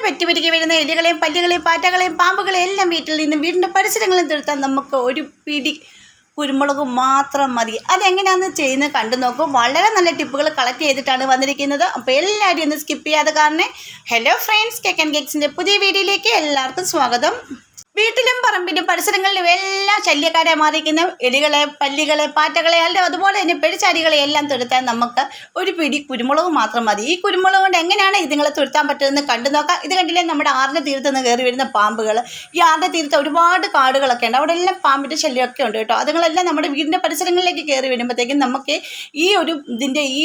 പെറ്റുപെരുകി വരുന്ന എലികളെയും പല്ലികളെയും പാറ്റകളെയും പാമ്പുകളെയും എല്ലാം വീട്ടിൽ നിന്നും വീടിൻ്റെ പരിസരങ്ങളിൽ തീർത്താൻ നമുക്ക് ഒരു പിടി കുരുമുളക് മാത്രം മതി. അതെങ്ങനെയാണെന്ന് ചെയ്യുന്നത് കണ്ടു നോക്കും. വളരെ നല്ല ടിപ്പുകൾ കളക്ട് ചെയ്തിട്ടാണ് വന്നിരിക്കുന്നത്. അപ്പോൾ എല്ലാവരും ഒന്ന് സ്കിപ്പ് ചെയ്യാതെ കാരണം. ഹലോ ഫ്രണ്ട്സ്, കേക്ക് ആൻഡ് കേക്സിൻ്റെ പുതിയ വീഡിയോയിലേക്ക് എല്ലാവർക്കും സ്വാഗതം. വീട്ടിലും പറമ്പിലും പരിസരങ്ങളിലും എല്ലാം ശല്യക്കാരെ മാറിയിരിക്കുന്ന എലികളെ, പല്ലികളെ, പാറ്റകളെ, അതുപോലെ തന്നെ പെരിച്ചാരികളെ എല്ലാം തുരത്താൻ നമുക്ക് ഒരു പിടി കുരുമുളക് മാത്രം മതി. ഈ കുരുമുളക് കൊണ്ട് എങ്ങനെയാണ് ഇതുങ്ങളെ തുരത്താൻ പറ്റുമെന്ന് കണ്ടു നോക്കാം. ഇത് കണ്ടില്ലേ, നമ്മുടെ ആറിൻ്റെ തീരത്ത് നിന്ന് കയറി വരുന്ന പാമ്പുകൾ. ഈ ആറിൻ്റെ തീരത്ത് ഒരുപാട് കാടുകളൊക്കെ ഉണ്ട്. അവിടെ എല്ലാം പാമ്പിൻ്റെ ശല്യമൊക്കെ ഉണ്ട് കേട്ടോ. അതുങ്ങളെല്ലാം നമ്മുടെ വീടിൻ്റെ പരിസരങ്ങളിലേക്ക് കയറി വരുമ്പോഴത്തേക്കും നമുക്ക് ഈ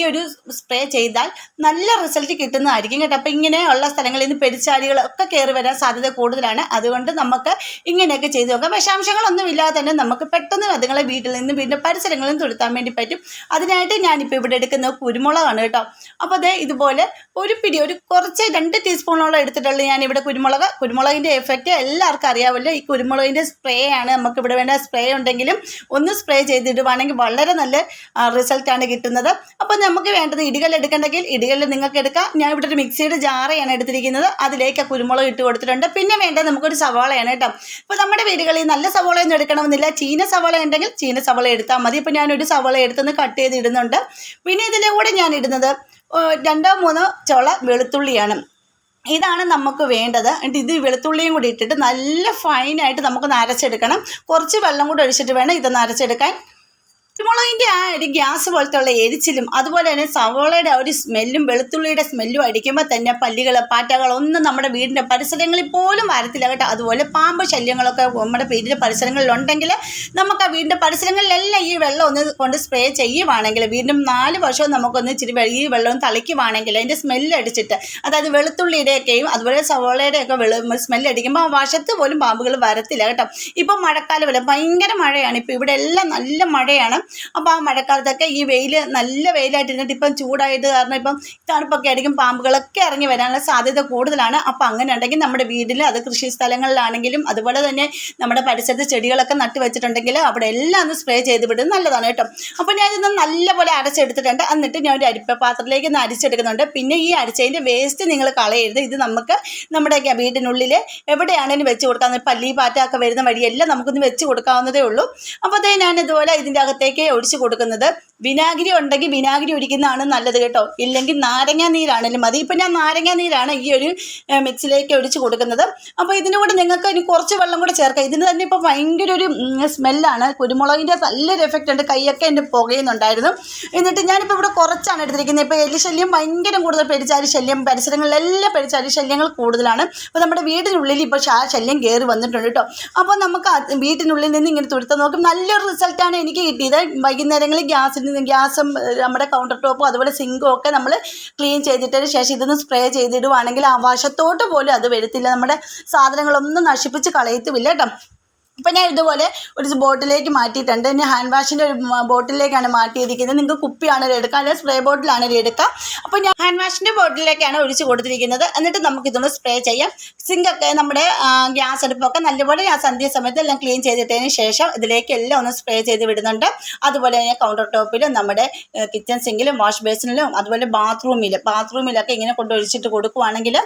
ഒരു സ്പ്രേ ചെയ്താൽ നല്ല റിസൾട്ട് കിട്ടുന്നതായിരിക്കും കേട്ടോ. അപ്പോൾ ഇങ്ങനെയുള്ള സ്ഥലങ്ങളിൽ നിന്ന് പെരിച്ചാരികളൊക്കെ കയറി വരാൻ സാധ്യത കൂടുതലാണ്. അതുകൊണ്ട് നമുക്ക് ഇങ്ങനെയൊക്കെ ചെയ്ത് നോക്കാം. വിഷാംശങ്ങളൊന്നും ഇല്ലാതെ തന്നെ നമുക്ക് പെട്ടെന്ന് അതുങ്ങളെ വീട്ടിൽ നിന്നും വീടിൻ്റെ പരിസരങ്ങളിൽ നിന്ന് തുരത്താൻ വേണ്ടി പറ്റും. അതിനായിട്ട് ഞാനിപ്പോൾ ഇവിടെ എടുക്കുന്ന കുരുമുളകാണ് കേട്ടോ. അപ്പോൾ അതേ ഇതുപോലെ ഒരു കുറച്ച് 2 ടീസ്പൂണോളം എടുത്തിട്ടുള്ളൂ ഞാനിവിടെ കുരുമുളകിൻ്റെ എഫക്റ്റ് എല്ലാവർക്കും അറിയാമല്ലോ. ഈ കുരുമുളകിൻ്റെ സ്പ്രേ ആണ് നമുക്കിവിടെ വേണ്ട. സ്പ്രേ ഉണ്ടെങ്കിലും ഒന്ന് സ്പ്രേ ചെയ്തിടുവാണെങ്കിൽ വളരെ നല്ല റിസൾട്ടാണ് കിട്ടുന്നത്. അപ്പോൾ നമുക്ക് വേണ്ടത് ഇടികല്ല് എടുക്കണമെങ്കിൽ ഇടികല്ല് നിങ്ങൾക്ക് എടുക്കാം. ഞാൻ ഇവിടെ ഒരു മിക്സിയുടെ ജാറയാണ് എടുത്തിരിക്കുന്നത്. അതിലേക്ക് കുരുമുളക് ഇട്ട് കൊടുത്തിട്ടുണ്ട്. പിന്നെ വേണ്ടത് നമുക്കൊരു സവാളയാണ് കേട്ടോ. ഇപ്പോൾ നമ്മുടെ വീടുകളിൽ നല്ല സവാളയൊന്നും എടുക്കണമെന്നില്ല. ചീന സവാള ഉണ്ടെങ്കിൽ ചീന സവാള എടുത്താൽ മതി. ഇപ്പോൾ ഞാനൊരു സവാള എടുത്തൊന്ന് കട്ട് ചെയ്ത് ഇടുന്നുണ്ട്. പിന്നെ ഇതിൻ്റെ കൂടെ ഞാൻ ഇടുന്നത് 2-3 ചുള വെളുത്തുള്ളിയാണ്. ഇതാണ് നമുക്ക് വേണ്ടത്. എന്നിട്ട് ഇത് വെളുത്തുള്ളിയും കൂടി ഇട്ടിട്ട് നല്ല ഫൈനായിട്ട് നമുക്കൊന്ന് അരച്ചെടുക്കണം. കുറച്ച് വെള്ളം കൂടി ഒഴിച്ചിട്ട് വേണം ഇതൊന്ന് അരച്ചെടുക്കാൻ. കുരുമുളകിൻ്റെ ആ ഒരു ഗ്യാസ് പോലത്തെ ഉള്ള എരിച്ചിലും അതുപോലെ തന്നെ സവോളയുടെ ഒരു സ്മെല്ലും വെളുത്തുള്ളിയുടെ സ്മെല്ലും അടിക്കുമ്പോൾ തന്നെ പല്ലികൾ, പാറ്റകൾ ഒന്നും നമ്മുടെ വീടിൻ്റെ പരിസരങ്ങളിൽ പോലും വരത്തില്ല കേട്ടോ. അതുപോലെ പാമ്പ് ശല്യങ്ങളൊക്കെ നമ്മുടെ വീടിൻ്റെ പരിസരങ്ങളിലുണ്ടെങ്കിൽ നമുക്ക് ആ വീടിൻ്റെ പരിസരങ്ങളിലെല്ലാം ഈ വെള്ളം ഒന്ന് കൊണ്ട് സ്പ്രേ ചെയ്യുവാണെങ്കിൽ വീണ്ടും 4 വർഷവും നമുക്കൊന്ന് ഇച്ചിരി ഈ വെള്ളം തളിക്കുവാണെങ്കിൽ അതിൻ്റെ സ്മെല്ലടിച്ചിട്ട്, അതായത് വെളുത്തുള്ളിയുടെയൊക്കെയും അതുപോലെ സവോളയുടെയൊക്കെ സ്മെല്ലടിക്കുമ്പോൾ ആ വശത്ത് പോലും പാമ്പുകൾ വരത്തില്ല കേട്ടോ. ഇപ്പം മഴക്കാലമല്ല, ഭയങ്കര മഴയാണ്. ഇപ്പോൾ ഇവിടെ എല്ലാം നല്ല മഴയാണ്. അപ്പോൾ ആ മഴക്കാലത്തൊക്കെ ഈ നല്ല വെയിലായിട്ടിരുന്നിട്ട് ഇപ്പം ചൂടായിട്ട് കാരണം ഇപ്പം തണുപ്പൊക്കെ ആയിരിക്കും, പാമ്പുകളൊക്കെ ഇറങ്ങി വരാനുള്ള സാധ്യത കൂടുതലാണ്. അപ്പോൾ അങ്ങനെ ഉണ്ടെങ്കിൽ നമ്മുടെ വീട്ടിൽ, അത് കൃഷി സ്ഥലങ്ങളിലാണെങ്കിലും അതുപോലെ തന്നെ നമ്മുടെ പരിസരത്ത് ചെടികളൊക്കെ നട്ട് വെച്ചിട്ടുണ്ടെങ്കിൽ അവിടെ എല്ലാം ഒന്ന് സ്പ്രേ ചെയ്ത് വിടുന്നത് നല്ലതാണ് കേട്ടോ. അപ്പോൾ ഞാനിതൊന്ന് നല്ലപോലെ അരച്ചെടുത്തിട്ടുണ്ട്. എന്നിട്ട് ഞാൻ ഒരു പാത്രത്തിലേക്ക് ഒന്ന് അരിച്ചെടുക്കുന്നുണ്ട്. പിന്നെ ഈ അരിച്ചതിൻ്റെ വേസ്റ്റ് നിങ്ങൾ കളയരുത്. ഇത് നമുക്ക് നമ്മുടെ വീടിനുള്ളിൽ എവിടെയാണെങ്കിലും വെച്ച് കൊടുക്കാവുന്ന, പല്ലി പാറ്റൊക്കെ വരുന്ന വഴിയെല്ലാം നമുക്കൊന്ന് വെച്ച് കൊടുക്കാവുന്നതേ ഉള്ളൂ. അപ്പോൾ അതേ ഞാൻ ഇതുപോലെ ഇതിൻ്റെ അകത്തേക്ക് ഒഴിച്ച് കൊടുക്കുന്നത്. വിനാഗിരി ഉണ്ടെങ്കിൽ വിനാഗിരി ഒഴിക്കുന്നതാണ് നല്ലത് കേട്ടോ. ഇല്ലെങ്കിൽ നാരങ്ങാ നീരാണെങ്കിലും മതി. ഇപ്പം ഞാൻ നാരങ്ങാ നീരാണ് ഈ ഒരു മിക്സിലേക്ക് ഒഴിച്ച് കൊടുക്കുന്നത്. അപ്പോൾ ഇതിൻ്റെ കൂടെ നിങ്ങൾക്ക് ഇനി കുറച്ച് വെള്ളം കൂടെ ചേർക്കാം. ഇതിന് തന്നെ ഇപ്പോൾ ഭയങ്കര ഒരു സ്മെല്ലാണ്. കുരുമുളകിൻ്റെ നല്ലൊരു എഫക്റ്റ് ഉണ്ട്. കൈയൊക്കെ എൻ്റെ പുകയുന്നുണ്ടായിരുന്നു. എന്നിട്ട് ഞാനിപ്പോൾ ഇവിടെ കുറച്ചാണ് എടുത്തിരിക്കുന്നത്. ഇപ്പോൾ എലിശല്യം ഭയങ്കര കൂടുതൽ, പെരിച്ചാരി ശല്യം പരിസരങ്ങളിലെല്ലാം പെരിച്ചാരി ശല്യങ്ങൾ കൂടുതലാണ്. അപ്പോൾ നമ്മുടെ വീടിനുള്ളിൽ ഇപ്പോൾ ശല്യം കയറി വന്നിട്ടുണ്ട് കേട്ടോ. അപ്പോൾ നമുക്ക് വീട്ടിനുള്ളിൽ നിന്ന് ഇങ്ങനെ തുരുത്താൻ നോക്കും. നല്ലൊരു റിസൾട്ടാണ് എനിക്ക് കിട്ടിയത്. വൈകുന്നേരങ്ങളിൽ ഗ്യാസും നമ്മുടെ കൗണ്ടർ ടോപ്പും അതുപോലെ സിങ്കും ഒക്കെ നമ്മൾ ക്ലീൻ ചെയ്തിട്ടതിന് ശേഷം ഇതൊന്ന് സ്പ്രേ ചെയ്തിടുവാണെങ്കിൽ ആ വശത്തോട്ട് പോലും അത് വരത്തില്ല. നമ്മുടെ സാധനങ്ങളൊന്നും നശിപ്പിച്ച് കളയത്തുമില്ല കേട്ടോ. അപ്പോൾ ഞാൻ ഇതുപോലെ ഒരു ബോട്ടിലേക്ക് മാറ്റിയിട്ടുണ്ട്. ഇനി ഹാൻഡ് വാഷിൻ്റെ ഒരു ബോട്ടിലേക്കാണ് മാറ്റിയിരിക്കുന്നത്. നിങ്ങൾക്ക് കുപ്പിയാണെങ്കിലും എടുക്കാം, അല്ലെങ്കിൽ സ്പ്രേ ബോട്ടിലാണെങ്കിലും എടുക്കാം. അപ്പോൾ ഞാൻ ഹാൻഡ് വാഷിൻ്റെ ബോട്ടിലേക്കാണ് ഒഴിച്ച് കൊടുത്തിരിക്കുന്നത്. എന്നിട്ട് നമുക്കിതൊന്ന് സ്പ്രേ ചെയ്യാം. സിങ്കൊക്കെ നമ്മുടെ ഗ്യാസ് അടുപ്പൊക്കെ നല്ലപോലെ ഞാൻ സന്ധ്യാസമയത്ത് എല്ലാം ക്ലീൻ ചെയ്തിട്ടതിന് ശേഷം ഇതിലേക്ക് എല്ലാം ഒന്ന് സ്പ്രേ ചെയ്ത് വിടുന്നുണ്ട്. അതുപോലെ തന്നെ കൗണ്ടർ ടോപ്പിലും നമ്മുടെ കിച്ചൺ സിങ്കിലും വാഷ് ബേസിനിലും അതുപോലെ ബാത്റൂമിലൊക്കെ ഇങ്ങനെ കൊണ്ടൊഴിച്ചിട്ട് കൊടുക്കുവാണെങ്കിൽ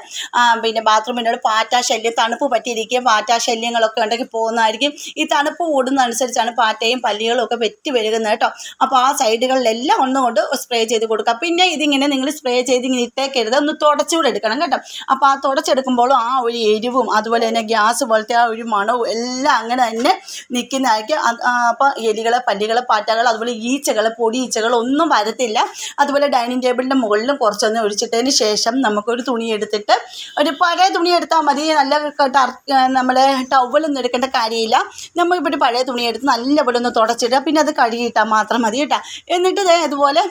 പിന്നെ ബാത്റൂമിനോട് പാറ്റാശല്യം, തണുപ്പ് പറ്റിയിരിക്കുകയും പാറ്റാശല്യങ്ങളൊക്കെ ഉണ്ടെങ്കിൽ പോകുന്നതായിരിക്കും. ഈ തണുപ്പ് കൂടുന്നതനുസരിച്ചാണ് പാറ്റയും പല്ലികളും ഒക്കെ വെറ്റി വരുന്നത് കേട്ടോ. അപ്പോൾ ആ സൈഡുകളിലെല്ലാം ഒന്നുകൊണ്ട് സ്പ്രേ ചെയ്ത് കൊടുക്കുക. പിന്നെ ഇതിങ്ങനെ നിങ്ങൾ സ്പ്രേ ചെയ്ത് ഇങ്ങനെ ഇട്ടേക്കരുത്, ഒന്ന് തുടച്ചുകൂടെ എടുക്കണം കേട്ടോ. അപ്പോൾ ആ തുടച്ചെടുക്കുമ്പോഴും ആ ഒരു എരിവും അതുപോലെ തന്നെ ഗ്യാസ് പോലത്തെ ആ ഒരു മണവും എല്ലാം അങ്ങനെ തന്നെ നിൽക്കുന്നതായിരിക്കും. അപ്പോൾ എലികളെ, പല്ലികളെ, പാറ്റകൾ അതുപോലെ ഈച്ചകൾ, പൊടി ഈച്ചകൾ ഒന്നും വരത്തില്ല. അതുപോലെ ഡൈനിങ് ടേബിളിൻ്റെ മുകളിലും കുറച്ചൊന്ന് ഒഴിച്ചിട്ടതിന് ശേഷം നമുക്കൊരു തുണി എടുത്തിട്ട്, ഒരു പഴയ തുണി എടുത്താൽ മതി. നല്ല നമ്മുടെ ടവലൊന്നും എടുക്കേണ്ട കാര്യമില്ല. നമ്മൾ ഇവിടെ പഴയ തുണി എടുത്ത് നല്ലപോലെ ഒന്ന് തുടച്ചിടുക. പിന്നെ അത് കഴുകിയിട്ടാൽ മാത്രം മതി കേട്ടോ. എന്നിട്ട് അതുപോലെ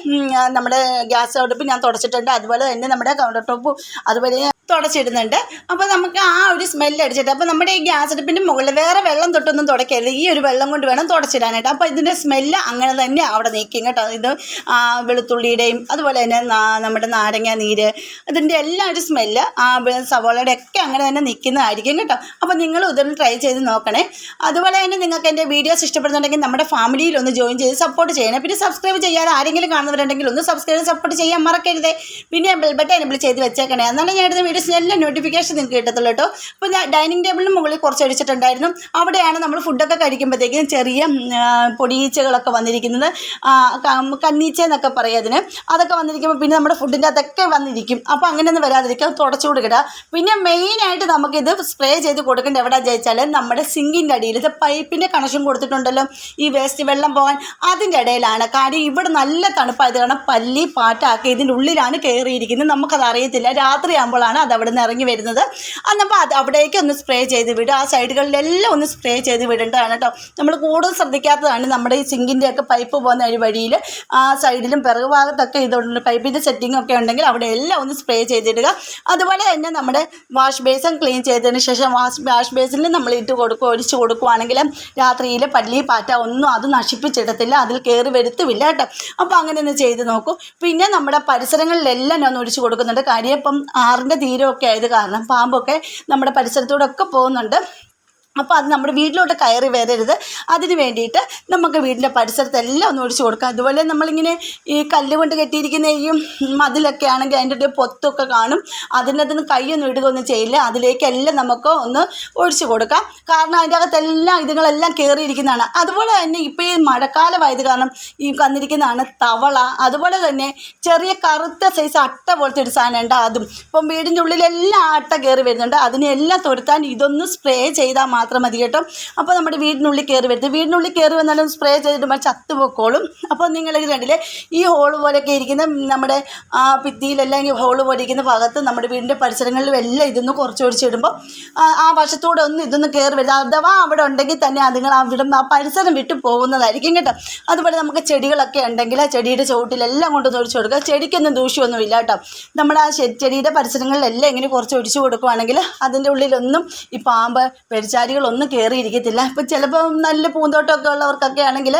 നമ്മുടെ ഗ്യാസ് അടുപ്പ് ഞാൻ തുടച്ചിട്ടുണ്ട്. അതുപോലെ തന്നെ നമ്മുടെ കൗണ്ടർ ടോപ്പും അതുപോലെ തുടച്ചിടുന്നുണ്ട്. അപ്പോൾ നമുക്ക് ആ ഒരു സ്മെല്ല് അടിച്ചിട്ട്, അപ്പോൾ നമ്മുടെ ഈ ഗ്യാസ് അടുപ്പിൻ്റെ മുകളിൽ വേറെ വെള്ളം തൊട്ടൊന്നും തുടയ്ക്കരുത്. ഈ ഒരു വെള്ളം കൊണ്ട് വേണം തുടച്ചിടാനായിട്ട്. അപ്പോൾ ഇതിൻ്റെ സ്മെല്ല് അങ്ങനെ തന്നെ അവിടെ നിൽക്കും കേട്ടോ. ഇത് വെളുത്തുള്ളിയുടെയും അതുപോലെ തന്നെ നമ്മുടെ നാരങ്ങ നീര്, ഇതിൻ്റെ എല്ലാം ഒരു സ്മെല്ല് ആ സവോളയുടെ ഒക്കെ അങ്ങനെ തന്നെ നിൽക്കുന്നതായിരിക്കും കേട്ടോ. അപ്പോൾ നിങ്ങൾ ഇതൊന്ന് ട്രൈ ചെയ്ത് നോക്കണേ. അതുപോലെ തന്നെ നിങ്ങൾക്ക് എൻ്റെ വീഡിയോസ് ഇഷ്ടപ്പെടുന്നുണ്ടെങ്കിൽ നമ്മുടെ ഫാമിലിയിൽ ഒന്ന് ജോയിൻ ചെയ്ത് സപ്പോർട്ട് ചെയ്യണേ. പിന്നെ സബ്സ്ക്രൈബ് ചെയ്യാതെ ആരെങ്കിലും കാണുന്നവരുണ്ടെങ്കിൽ ഒന്ന് സബ്സ്ക്രൈബ് സപ്പോർട്ട് ചെയ്യാൻ മറക്കരുതേ. പിന്നെ ബെൽ ബട്ടൺ എനേബിൾ ചെയ്ത് വെച്ചേക്കണേ. എന്നാലും ഞാൻ ഇടുന്ന വീഡിയോ വീഡിയോസിന് എല്ലാം നോട്ടിഫിക്കേഷൻ നിങ്ങൾക്ക് കിട്ടത്തുള്ളൂ കേട്ടോ. അപ്പോൾ ഞാൻ ഡൈനിങ് ടേബിളിന് മുകളിൽ കുറച്ച് അടിച്ചിട്ടുണ്ടായിരുന്നു. അവിടെയാണ് നമ്മൾ ഫുഡൊക്കെ കഴിക്കുമ്പോഴത്തേക്കും ചെറിയ പൊടിയീച്ചകളൊക്കെ വന്നിരിക്കുന്നത്. കണ്ണീച്ച എന്നൊക്കെ പറയും അതിന്. അതൊക്കെ വന്നിരിക്കുമ്പോൾ പിന്നെ നമ്മുടെ ഫുഡിൻ്റെ അതൊക്കെ വന്നിരിക്കും. അപ്പോൾ അങ്ങനെയൊന്നും വരാതിരിക്കുക, തുടച്ചു കൊടുക്കുക. പിന്നെ മെയിനായിട്ട് നമുക്കിത് സ്പ്രേ ചെയ്ത് കൊടുക്കേണ്ട എവിടെയാണെന്ന് ചോദിച്ചാൽ നമ്മുടെ സിങ്കിൻ്റെ അടിയിൽ ഇത് പൈപ്പിൻ്റെ കണക്ഷൻ കൊടുത്തിട്ടുണ്ടല്ലോ, ഈ വേസ്റ്റ് വെള്ളം പോകാൻ, അതിൻ്റെ ഇടയിലാണ്. കാര്യം ഇവിടെ നല്ല തണുപ്പായത് കാരണം പല്ലി പാറ്റാക്കി ഇതിൻ്റെ ഉള്ളിലാണ് കയറിയിരിക്കുന്നത്. നമുക്കത് അറിയത്തില്ല. രാത്രിയാകുമ്പോഴാണ് അത് അവിടെ നിന്ന് ഇറങ്ങി വരുന്നത്. അന്നപ്പോൾ അത് അവിടേക്ക് ഒന്ന് സ്പ്രേ ചെയ്ത് വിടുക. ആ സൈഡുകളിലെല്ലാം ഒന്ന് സ്പ്രേ ചെയ്ത് വിടേണ്ടതാണ് കേട്ടോ. നമ്മൾ കൂടുതൽ ശ്രദ്ധിക്കാത്തതാണ് നമ്മുടെ ഈ സിങ്കിൻ്റെയൊക്കെ പൈപ്പ് പോകുന്ന ഒരു വഴിയിൽ ആ സൈഡിലും പിറകു ഭാഗത്തൊക്കെ ഇതുണ്ട്. പൈപ്പിൻ്റെ സെറ്റിംഗ് ഒക്കെ ഉണ്ടെങ്കിൽ അവിടെ എല്ലാം ഒന്ന് സ്പ്രേ ചെയ്തിടുക. അതുപോലെ തന്നെ നമ്മുടെ വാഷ് ബേസിൻ ക്ലീൻ ചെയ്തതിന് ശേഷം വാഷ് ബേസിനിൽ നമ്മൾ ഒഴിച്ച് കൊടുക്കുകയാണെങ്കിൽ രാത്രിയിൽ പല്ലി പാറ്റ ഒന്നും അത് നശിപ്പിച്ചിടത്തില്ല, അതിൽ കയറി വരുത്തുമില്ല കേട്ടോ. അപ്പോൾ അങ്ങനെ ഒന്ന് ചെയ്ത് നോക്കൂ. പിന്നെ നമ്മുടെ പരിസരങ്ങളിലെല്ലാം ഞാൻ ഒഴിച്ച് കൊടുക്കുന്നുണ്ട്. കാര്യം ഇപ്പം ആറിൻ്റെ തീരമൊക്കെ ആയത് കാരണം പാമ്പൊക്കെ നമ്മുടെ പരിസരത്തൂടെ ഒക്കെ പോകുന്നുണ്ട്. അപ്പോൾ അത് നമ്മുടെ വീട്ടിലോട്ട് കയറി വരരുത്. അതിന് വേണ്ടിയിട്ട് നമുക്ക് വീടിൻ്റെ പരിസരത്തെല്ലാം ഒന്ന് ഒഴിച്ച് കൊടുക്കാം. അതുപോലെ നമ്മളിങ്ങനെ ഈ കല്ല് കൊണ്ട് കെട്ടിയിരിക്കുന്ന ഈ മതിലൊക്കെ ആണെങ്കിൽ അതിൻ്റെ പൊത്തൊക്കെ കാണും. അതിനകത്തുനിന്ന് കൈയൊന്നും ഇടുകയൊന്നും ചെയ്യില്ല. അതിലേക്കെല്ലാം നമുക്ക് ഒന്ന് ഒഴിച്ച് കൊടുക്കാം. കാരണം അതിൻ്റെ അകത്തെല്ലാം ഇതുങ്ങളെല്ലാം കയറിയിരിക്കുന്നതാണ്. അതുപോലെ തന്നെ ഇപ്പോൾ ഈ മഴക്കാലമായത് കാരണം ഈ വന്നിരിക്കുന്നതാണ് തവള. അതുപോലെ തന്നെ ചെറിയ കറുത്ത സൈസ് അട്ട പോലത്തെ ഒരു സാധനം ഉണ്ട്, അതും. ഇപ്പം വീടിൻ്റെ ഉള്ളിലെല്ലാം അട്ട കയറി വരുന്നുണ്ട്. അതിനെല്ലാം തുരത്താൻ ഇതൊന്ന് സ്പ്രേ ചെയ്താൽ മാത്രം മതി കേട്ടോ. അപ്പോൾ നമ്മുടെ വീടിനുള്ളിൽ കയറി വരുന്നത്, വീടിനുള്ളിൽ കയറി വന്നാലും സ്പ്രേ ചെയ്തിടുമ്പോൾ ചത്തു പൊക്കോളും. അപ്പോൾ നിങ്ങൾ കണ്ടില്ലേ, ഈ ഹോള് പോലെയൊക്കെ ഇരിക്കുന്ന നമ്മുടെ ഭിത്തിയിലെല്ലാം ഈ ഹോള് പോലെ ഇരിക്കുന്ന ഭാഗത്ത് നമ്മുടെ വീടിൻ്റെ പരിസരങ്ങളിലും എല്ലാം ഇതൊന്ന് കുറച്ച് ഒഴിച്ചിടുമ്പോൾ ആ വശത്തൂടെ ഒന്നും ഇതൊന്ന് കയറി വരുന്നത്. അഥവാ അവിടെ ഉണ്ടെങ്കിൽ തന്നെ അതുങ്ങൾ ആ പരിസരം വിട്ട് പോകുന്നതായിരിക്കും കേട്ടോ. അതുപോലെ നമുക്ക് ചെടികളൊക്കെ ഉണ്ടെങ്കിൽ ആ ചെടിയുടെ ചുവട്ടിലെല്ലാം കൊണ്ടൊന്ന് ഒഴിച്ചു കൊടുക്കുക. ചെടിക്കൊന്നും ദൂഷ്യമൊന്നുമില്ല കേട്ടോ. നമ്മുടെ ആ ചെടിയുടെ പരിസരങ്ങളിലെല്ലാം ഇങ്ങനെ കുറച്ച് ഒഴിച്ചു കൊടുക്കുകയാണെങ്കിൽ അതിൻ്റെ ഉള്ളിലൊന്നും ഈ പാമ്പ് പെരിച്ചാരികളൊന്നും കയറിയിരിക്കത്തില്ല. ഇപ്പം ചിലപ്പോൾ നല്ല പൂന്തോട്ടമൊക്കെ ഉള്ളവർക്കൊക്കെ ആണെങ്കിൽ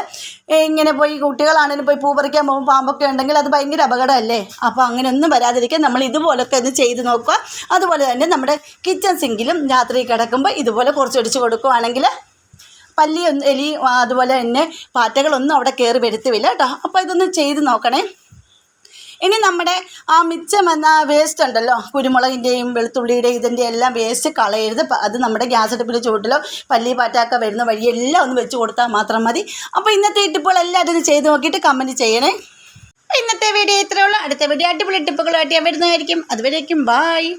ഇങ്ങനെ പോയി കുട്ടികളാണെങ്കിലും പോയി പൂ പറിക്കാൻ പോകുമ്പോൾ പാമ്പൊക്കെ ഉണ്ടെങ്കിൽ അത് ഭയങ്കര അപകടമല്ലേ. അപ്പോൾ അങ്ങനെയൊന്നും വരാതിരിക്കാൻ നമ്മൾ ഇതുപോലൊക്കെ ഒന്ന് ചെയ്ത് നോക്കുക. അതുപോലെ തന്നെ നമ്മുടെ കിച്ചൺ സിങ്കിലും രാത്രി കിടക്കുമ്പോൾ ഇതുപോലെ കുറച്ച് ഒഴിച്ച് കൊടുക്കുകയാണെങ്കിൽ പല്ലി എലി അതുപോലെ തന്നെ പാറ്റകളൊന്നും അവിടെ കയറി വരുത്തുമില്ല കേട്ടോ. അപ്പോൾ ഇതൊന്ന് ചെയ്ത് നോക്കണേ. ഇനി നമ്മുടെ ആ മിച്ചം എന്ന വേസ്റ്റ് ഉണ്ടല്ലോ, കുരുമുളകിൻ്റെയും വെളുത്തുള്ളിയുടെയും ഇതിൻ്റെ എല്ലാം വേസ്റ്റ് കളയരുത്. അത് നമ്മുടെ ഗ്യാസ് അടുപ്പിൻ്റെ ചുവട്ടിലോ പല്ലി പാറ്റൊക്കെ വരുന്ന വഴിയെല്ലാം ഒന്ന് വെച്ച് കൊടുത്താൽ മാത്രം മതി. അപ്പോൾ ഇന്നത്തെ ടിപ്പുകൾ എല്ലാവരും ഇത് ചെയ്ത് നോക്കിയിട്ട് കമൻറ്റ് ചെയ്യണേ. ഇന്നത്തെ വീഡിയോ ഇത്രയേ ഉള്ളൂ. അടുത്ത വീഡിയോ അടിപൊളി ടിപ്പുകളുമായിട്ട് ഞാൻ വരുന്നതായിരിക്കും. അതുവരേക്കും ബായ്.